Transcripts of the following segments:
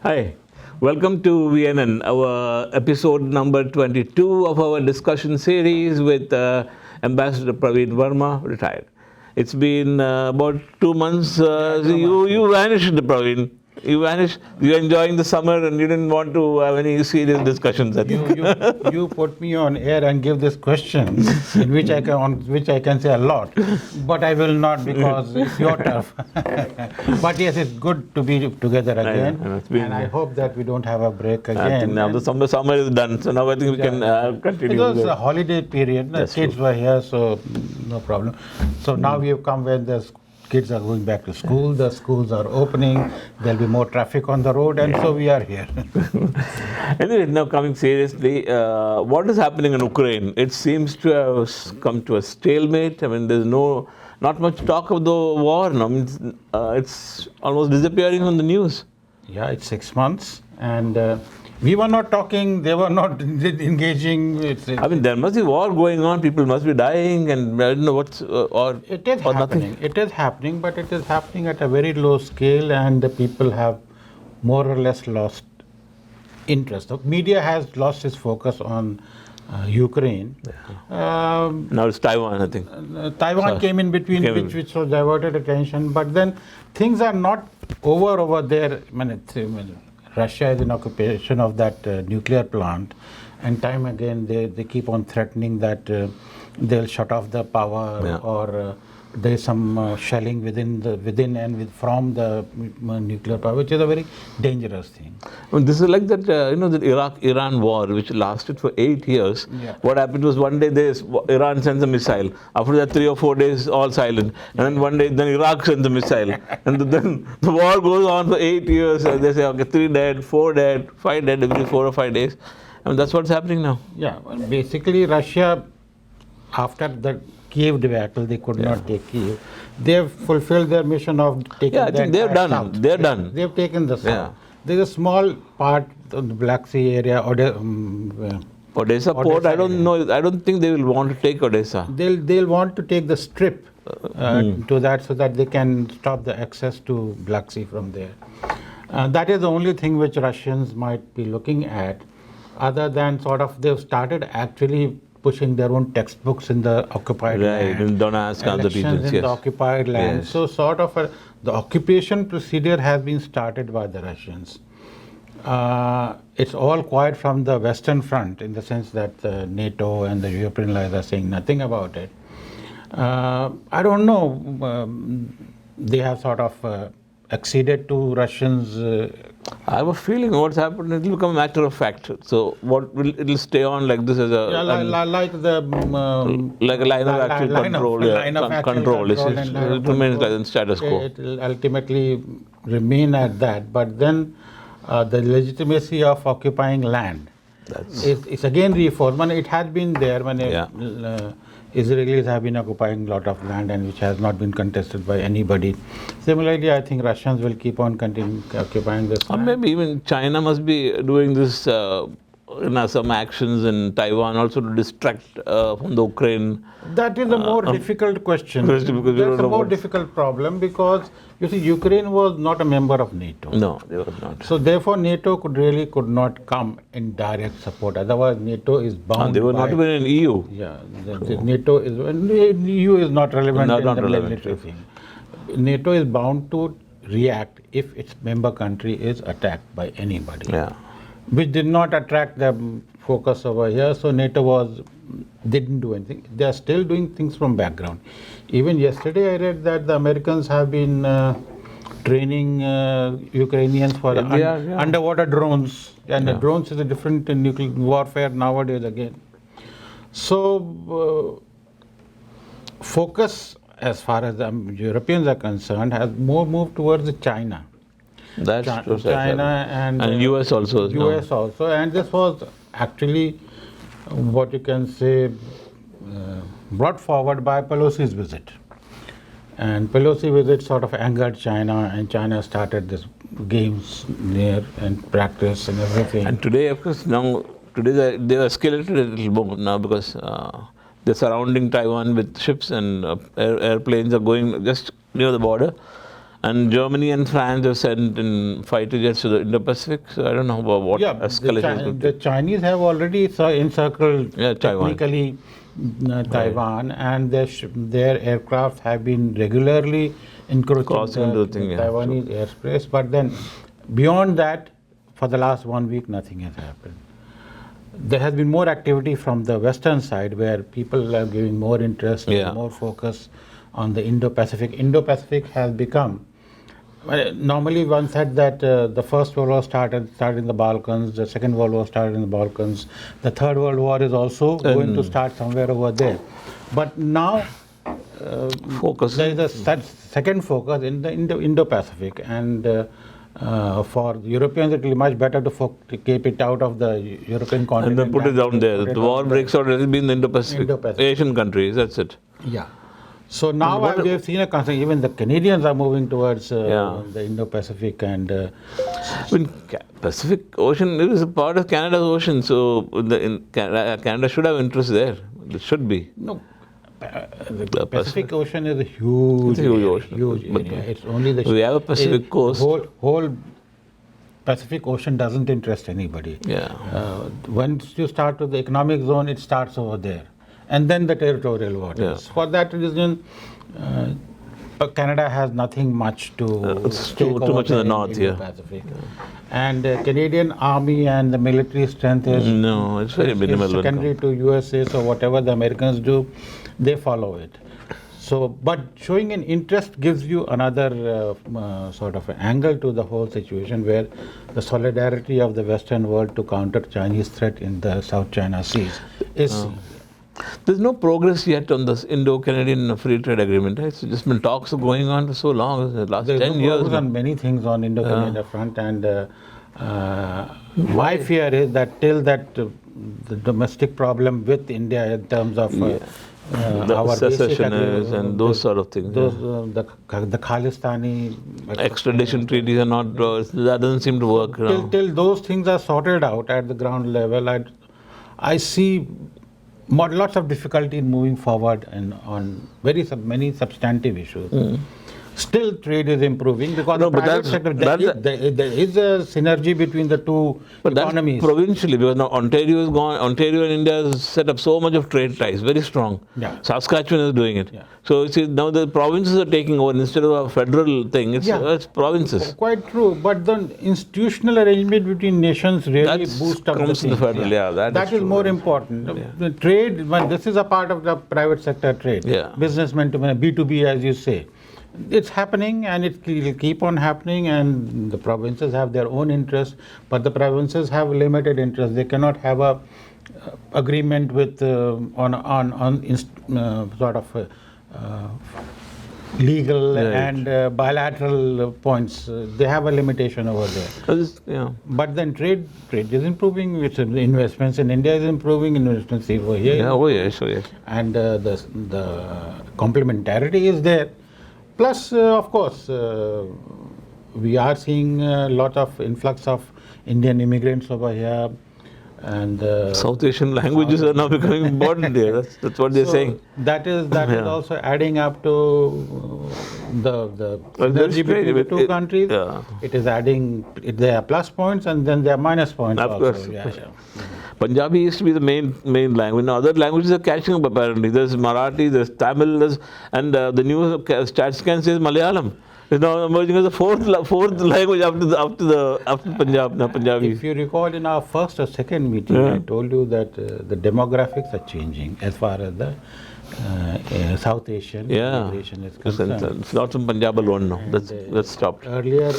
Hi, welcome to VNN, our episode number 22 of our discussion series with Ambassador Praveen Verma, retired. It's been about 2 months. You vanished, Praveen. You vanished. You're enjoying the summer and you didn't want to have any serious discussions. I think. You put me on air and give this question, in which I can say a lot, but I will not because it's your turf. But yes, it's good to be together again, and I hope that we don't have a break again. I think now the summer is done, so now I think we can continue. It was a holiday period. The kids were here, so no problem. So now we have come when the kids are going back to school, the schools are opening, there'll be more traffic on the road, and so we are here. Anyway, now coming seriously, what is happening in Ukraine? It seems to have come to a stalemate. I mean, there's not much talk of the war now. I mean, it's almost disappearing from the news. Yeah, it's 6 months, and we were not talking, they were not engaging. I mean, there must be war going on, people must be dying, and I don't know what's, It is happening. Nothing. It is happening, but it is happening at a very low scale, and the people have more or less lost interest. The media has lost its focus on Ukraine. Yeah. Now it's Taiwan, I think. Taiwan came in between, which was diverted attention, but then things are not over there. Russia is in occupation of that nuclear plant, and time again they keep on threatening that they'll shut off the power, or there's some shelling within and from the nuclear power, which is a very dangerous thing. Well, this is like that, the Iraq-Iran war, which lasted for 8 years. Yeah. What happened was one day Iran sends a missile. After that, 3 or 4 days, all silent. And then one day, then Iraq sends a missile. And then the war goes on for 8 years. And they say, okay, 3 dead, 4 dead, 5 dead every 4 or 5 days. I mean, that's what's happening now. Yeah, well, basically Russia, after the Kiev debacle, they could not take Kiev. They have fulfilled their mission of taking. I think they're done. South. They're done. They've taken the south. Yeah. There's a small part of the Black Sea area, Odessa port. I don't know. I don't think they will want to take Odessa. They'll want to take the strip to that, so that they can stop the access to Black Sea from there. That is the only thing which Russians might be looking at, other than they've started actually pushing their own textbooks in the occupied land. Right, in Donetsk, other regions, in the occupied land. Yes. So the occupation procedure has been started by the Russians. It's all quiet from the Western Front, in the sense that NATO and the European allies are saying nothing about it. I don't know. They have acceded to Russians. I have a feeling what's happened, it will become a matter of fact. So it'll stay on like this as a... Yeah, like a line of actual control. It remains like in status quo. It will ultimately remain at that. But then the legitimacy of occupying land is again reinforced. It has been there when Israelis have been occupying a lot of land, and which has not been contested by anybody. Similarly, I think Russians will keep on occupying this land. Or maybe even China must be doing this, some actions in Taiwan also to distract from the Ukraine. That is a more difficult question. That's a more difficult problem, because you see, Ukraine was not a member of NATO. No, they were not. So therefore, NATO could not come in direct support. Otherwise, NATO is bound. They were not even in EU. Yeah, NATO is. EU is not relevant in the military thing. NATO is bound to react if its member country is attacked by anybody. Yeah. Which did not attract the focus over here. So NATO didn't do anything. They are still doing things from background. Even yesterday, I read that the Americans have been training Ukrainians for underwater drones. And the drones is a different nuclear warfare nowadays again. So focus, as far as the Europeans are concerned, has more moved towards China. That's true. China and US also. US also. And this was actually what you can say brought forward by Pelosi's visit. And Pelosi's visit angered China, and China started this games there and practice and everything. And today, of course, today they are escalated a little more now, because they're surrounding Taiwan with ships, and airplanes are going just near the border. And Germany and France have sent in fighter jets to the Indo-Pacific. So I don't know about what escalation is going to the Chinese have already encircled Taiwan. technically Taiwan, and their aircraft have been regularly encroaching the Taiwanese airspace. But then beyond that, for the last 1 week, nothing has happened. There has been more activity from the western side, where people are giving more interest and more focus on the Indo-Pacific. Indo-Pacific has become, normally one said that the First World War started in the Balkans, the Second World War started in the Balkans, the Third World War is also going to start somewhere over there. But now there is a second focus in the Indo-Pacific, and for the Europeans, it will be much better to keep it out of the European continent. And then put it down there. The war breaks out, it will be in the Indo-Pacific. Asian countries, that's it. Yeah. So now we have seen a concern. Even the Canadians are moving towards the Indo-Pacific and. Pacific Ocean, it is a part of Canada's ocean, so Canada should have interest there. It should be. No. The Pacific Ocean is a huge ocean. Huge area. It's only we have a Pacific coast. Whole Pacific Ocean doesn't interest anybody. Yeah. Once you start with the economic zone, it starts over there, and then the territorial waters. Yeah. For that reason, Canada has nothing much to. It's too much in the north here. Pacific. And Canadian Army and the military strength is it's very minimal. Secondary to USA, so whatever the Americans do, they follow it. So, but showing an interest gives you another sort of angle to the whole situation, where the solidarity of the Western world to counter Chinese threat in the South China Seas is seen. There's no progress yet on this Indo-Canadian Free Trade Agreement. It's just been talks going on for so long, the last 10 years. There's progress on many things on Indo-Canada front, and my fear is that till that the domestic problem with India in terms of our secessionists and those sort of things. Those the Khalistani extradition treaties are not. That doesn't seem to work. Till those things are sorted out at the ground level, I see lots of difficulty in moving forward and on many substantive issues. Still, trade is improving because the private sector, there is a synergy between the two economies. That's provincially, because now Ontario is gone. Ontario and India has set up so much of trade ties, very strong. Yeah. Saskatchewan is doing it. Yeah. So you see, now the provinces are taking over instead of a federal thing. It's provinces. Quite true, but the institutional arrangement between nations really boosts up the federal. That is more important. The trade, this is a part of the private sector trade. Businessmen to B2B, as you say. It's happening, and it will keep on happening, and the provinces have their own interests, but the provinces have limited interests. They cannot have a agreement with sort of legal and bilateral points. They have a limitation over there. But then trade is improving. Investments in India is improving. Investments over here. And the complementarity is there. Plus, of course, we are seeing a lot of influx of Indian immigrants over here, and South Asian languages are now becoming important here. That's what they're saying. That is also adding up to the synergy between the two countries. It is adding. There are plus points, and then there are minus points also. Punjabi used to be the main language. Now other languages are catching up apparently. There's Marathi, there's Tamil, and the new stat scan says Malayalam. It's now emerging as the fourth language after Punjab. Now Punjabi. If you recall, in our first or second meeting, I told you that the demographics are changing as far as the South Asian immigration is concerned. It's not from Punjab alone now. That's stopped. Earlier,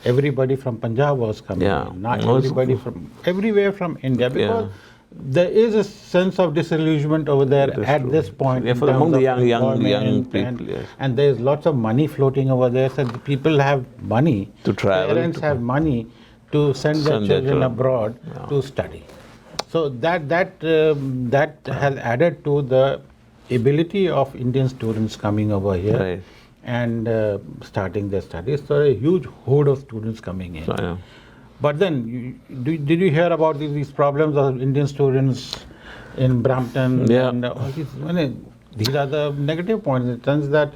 everybody from Punjab was coming in, not everybody from everywhere from India, because there is a sense of disillusionment over there at this point. Among the young people. And there is lots of money floating over there, so the people have money to travel. Parents have money to send their children abroad to study. So that has added to the ability of Indian students coming over here. And starting their studies. So a huge horde of students coming in. But then, did you hear about these problems of Indian students in Brampton? And all these are the negative points. In the sense that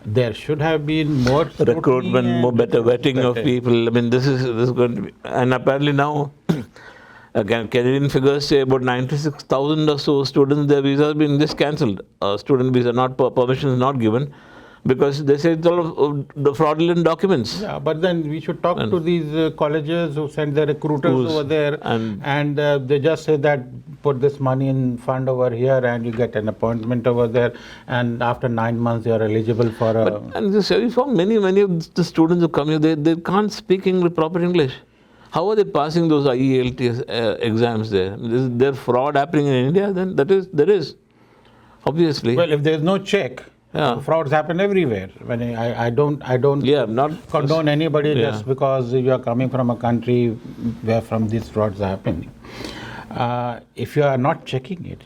there should have been more Recruitment, scrutiny more and better vetting of better. people. I mean, this is going to be, and apparently now, again, Canadian figures say about 96,000 or so students, their visas have been just cancelled. Student visa not permission is not given because they say it's all of the fraudulent documents. Yeah, but then we should talk to these colleges who send their recruiters over there, and they just say that put this money in fund over here and you get an appointment over there, and after 9 months you are eligible for a... And this, you found many of the students who come here, they can't speak proper English. How are they passing those IELTS exams there? Is there fraud happening in India? Then there is, obviously. Well, if there is no check, frauds happen everywhere. When I don't not condone anybody just because you are coming from a country where from these frauds are happening. If you are not checking it,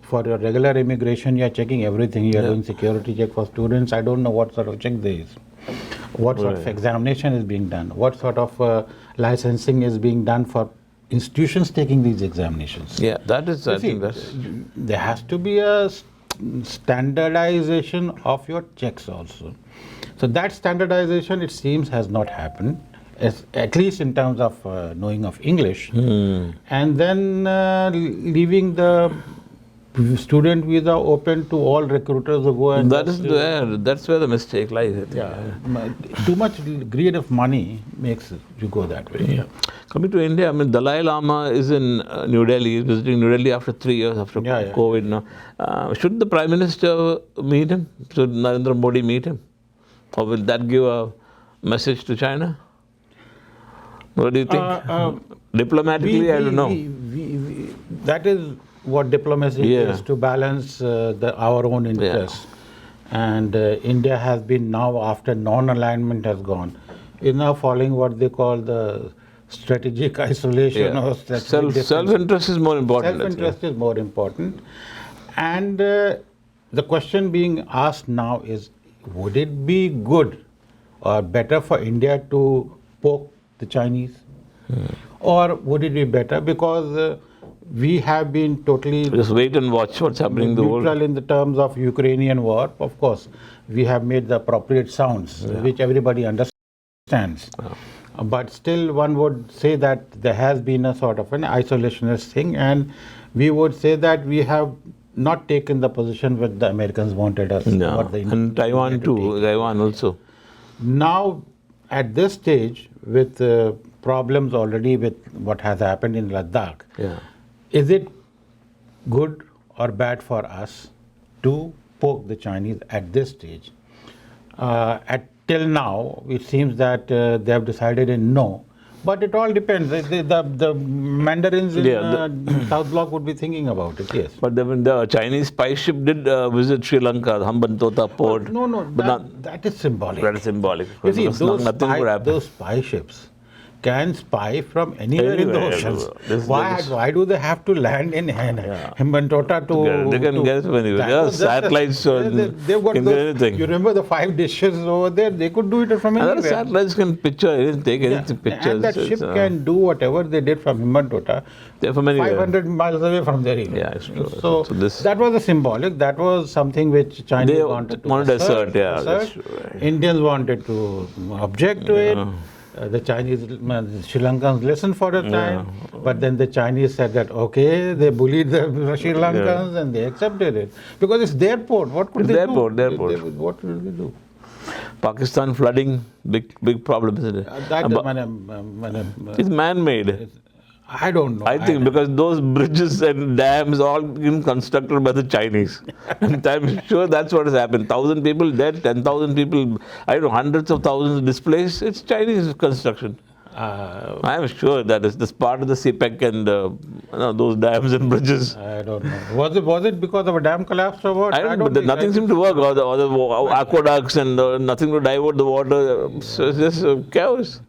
for your regular immigration, you are checking everything. You are doing security check for students. I don't know what sort of check there is. What sort of examination is being done? What sort of licensing is being done for institutions taking these examinations? Yeah, that is, I think that's... There has to be a standardization of your checks also. So that standardization, it seems, has not happened, at least in terms of knowing of English. And then leaving the student visa open to all recruiters who go and... That's where the mistake lies. Too much greed of money makes you go that way. Yeah. Coming to India, I mean, Dalai Lama is in New Delhi. He's visiting New Delhi after 3 years after COVID now. Should the Prime Minister meet him? Should Narendra Modi meet him? Or will that give a message to China? What do you think? Diplomatically, I don't know. That is what diplomacy is, to balance our own interests. And India has been now, after non-alignment has gone, is now following what they call the strategic isolation or self-interest is more important. Self-interest is more important. And the question being asked now is, would it be good or better for India to poke the Chinese? Or would it be better because we have been totally... Just wait and watch what's happening in the world. Neutral in the terms of Ukrainian war. Of course, we have made the appropriate sounds, which everybody understands. But still, one would say that there has been a sort of an isolationist thing, and we would say that we have not taken the position which the Americans wanted us. And Taiwan too, Taiwan also. Now, at this stage, with problems already with what has happened in Ladakh, is it good or bad for us to poke the Chinese at this stage? Till now, it seems that they have decided in no. But it all depends. The Mandarins in South Bloc would be thinking about it, yes. But the Chinese spy ship did visit Sri Lanka, Hambantota port. That is symbolic. That is symbolic. You see, those spy ships can spy from anywhere in the oceans. Why do they have to land in Hambantota to... They can get from anywhere. There are satellites. They've got anything. You remember the 5 dishes over there? They could do it from anywhere. Other satellites can take anything, pictures. And that ship can do whatever they did from Hambantota. They're from anywhere. 500 miles away from there. Yeah, it's true. So that was a symbolic. That was something which Chinese wanted to assert. Indians wanted to object to it. The Chinese, Sri Lankans listened for a time, but then the Chinese said that, okay, they bullied the Sri Lankans and they accepted it. Because it's their port. What could they do? What will they do? Pakistan flooding, big problem, isn't it? It's man-made. I don't know. I think because those bridges and dams all been constructed by the Chinese. And I'm sure that's what has happened. 1,000 people dead, 10,000 people, I don't know, hundreds of thousands displaced. It's Chinese construction. I'm sure that is this part of the CPEC and those dams and bridges. I don't know. Was it because of a dam collapse or what? I don't know. Nothing seemed to work. Or the aqueducts and nothing to divert the water. So it's just chaos.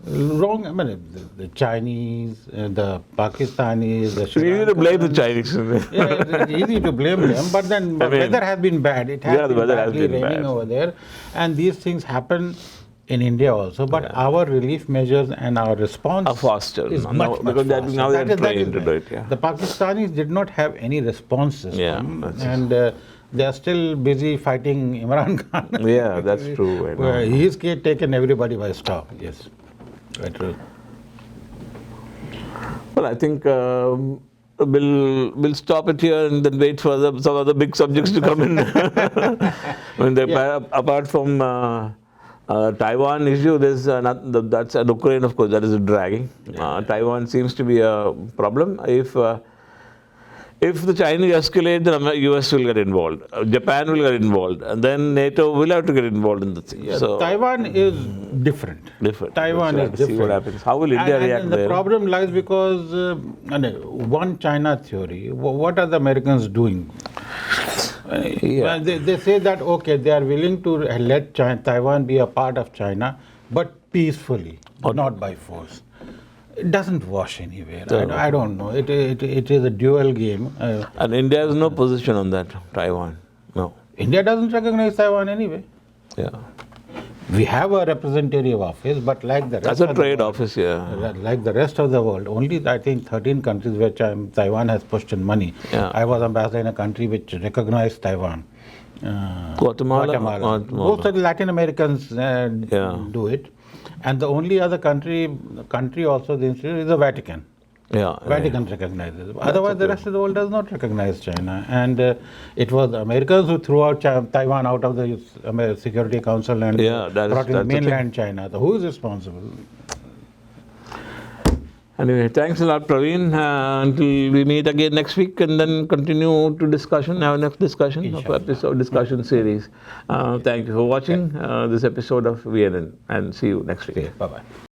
Wrong. I mean, the Chinese, the Pakistanis, the Sri Lankans. It's easy to blame the Chinese. It's easy to blame them, but then the weather has been bad. It has been badly raining over there, and these things happen in India also. But our relief measures and our response are faster. Is much because faster. Now they are trained to do it. The Pakistanis did not have any response system, and they are still busy fighting Imran Khan. Yeah, that's true. I know. He's taken everybody by storm. Yes, quite true. Well, I think we'll stop it here and then wait for some other big subjects to come in. Apart from Taiwan issue, there's that's Ukraine, of course, that is dragging. Taiwan seems to be a problem. If the Chinese escalate, then US will get involved. Japan will get involved, and then NATO will have to get involved in the thing. Yeah, so Taiwan is different. Taiwan is different. See what happens. How will India react and there? The problem lies because one China theory. What are the Americans doing? Yeah. They say that okay, they are willing to let Taiwan be a part of China, but peacefully, not by force. It doesn't wash anywhere. I don't know. It is a dual game. And India has no position on that, Taiwan. No. India doesn't recognize Taiwan anyway. Yeah. We have a representative office, but like the rest That's a of trade the world, office, yeah. Like the rest of the world, only I think 13 countries where Taiwan has pushed in money. Yeah. I was ambassador in a country which recognized Taiwan. Guatemala. Most of the Latin Americans do it. And the only other country also the institute is the Vatican. Yeah. Vatican recognizes. Otherwise, the rest of the world does not recognize China. And it was the Americans who threw out Taiwan out of the Security Council and brought in mainland China. So who is responsible? Anyway, thanks a lot, Praveen. Until we meet again next week and then continue to our next discussion of discussion series. Thank you for watching this episode of VNN and see you next week. Bye-bye.